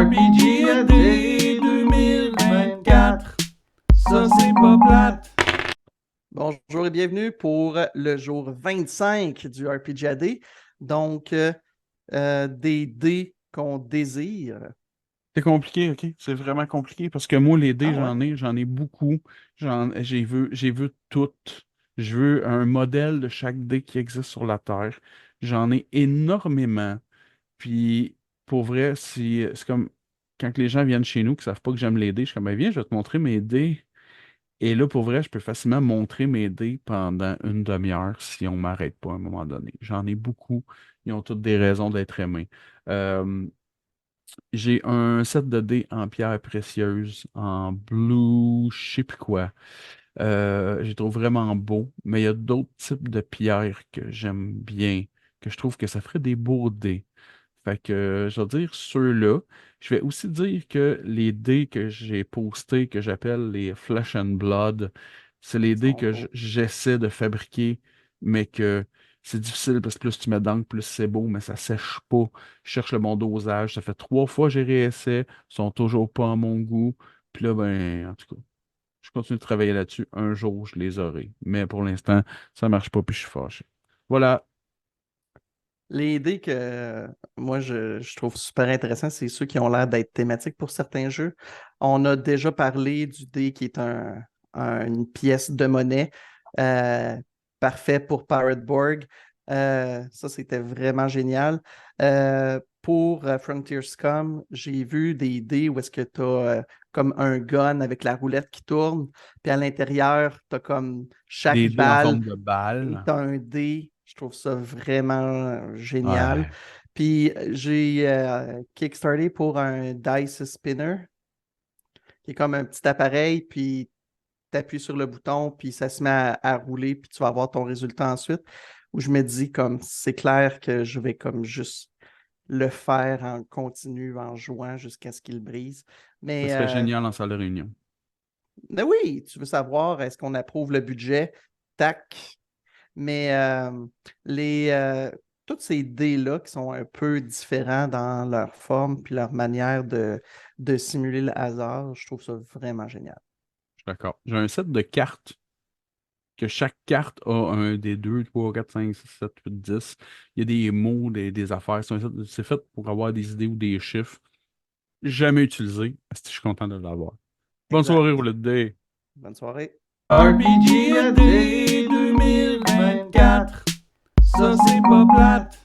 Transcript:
RPGAD 2024, ça c'est pas plate. Bonjour et bienvenue pour le jour 25 du RPGAD. Donc, des dés qu'on désire. C'est compliqué, ok? C'est vraiment compliqué parce que moi, les dés, Ah ouais? j'en ai beaucoup. J'ai vu toutes. Je veux un modèle de chaque dé qui existe sur la Terre. J'en ai énormément. Puis, pour vrai, c'est comme quand les gens viennent chez nous qui savent pas que j'aime les dés, je suis comme, ben, viens, je vais te montrer mes dés. Et là, pour vrai, je peux facilement montrer mes dés pendant une demi-heure si on m'arrête pas à un moment donné. J'en ai beaucoup. Ils ont toutes des raisons d'être aimés. Euh, j'ai un set de dés en pierre précieuse, en blue, je sais plus quoi. Je les trouve vraiment beau, mais il y a d'autres types de pierres que j'aime bien, que je trouve que ça ferait des beaux dés. Fait que je vais dire ceux-là. Je vais aussi dire que les dés que j'ai postés, que j'appelle les Flesh and Blood, c'est les Ils dés sont que beaux. j'essaie de fabriquer, mais que c'est difficile parce que plus tu mets d'encre, plus c'est beau, mais ça sèche pas. Je cherche le bon dosage. Ça fait 3 fois que j'ai réessayé, ils sont toujours pas à mon goût. Puis là, ben, en tout cas, je continue de travailler là-dessus. Un jour, je les aurai. Mais pour l'instant, ça marche pas, puis je suis fâché. Voilà. Les dés que moi je trouve super intéressants, c'est ceux qui ont l'air d'être thématiques pour certains jeux. On a déjà parlé du dé qui est une pièce de monnaie euh, parfait pour Pirate Borg. Ça, c'était vraiment génial. Pour Frontier Scum, j'ai vu des dés où est-ce que tu as comme un gun avec la roulette qui tourne, puis à l'intérieur, tu as comme chaque Des dés en balle forme de est balle. un dé. Je trouve ça vraiment génial. Ouais. Puis j'ai kickstarté pour un dice spinner, qui est comme un petit appareil, puis tu appuies sur le bouton, puis ça se met à rouler, puis tu vas avoir ton résultat ensuite. Où je me dis comme c'est clair que je vais comme juste le faire en continu, en jouant jusqu'à ce qu'il brise. Ça Mais serait génial en salle de réunion. oui, tu veux savoir, est-ce qu'on approuve le budget? Tac. Mais les, tous ces dés-là qui sont un peu différents dans leur forme puis leur manière de simuler le hasard, je trouve ça vraiment génial. Je suis d'accord. J'ai un set de cartes que chaque carte a un des 2, 3, 4, 5, 6, 7, 8, 10. Il y a des mots, des affaires. C'est fait pour avoir des idées ou des chiffres. Jamais utilisé. Je suis content de l'avoir. Bonne soirée, Exact. roulette de dés. Bonne soirée. RPGAD 2024, ça c'est pas plate.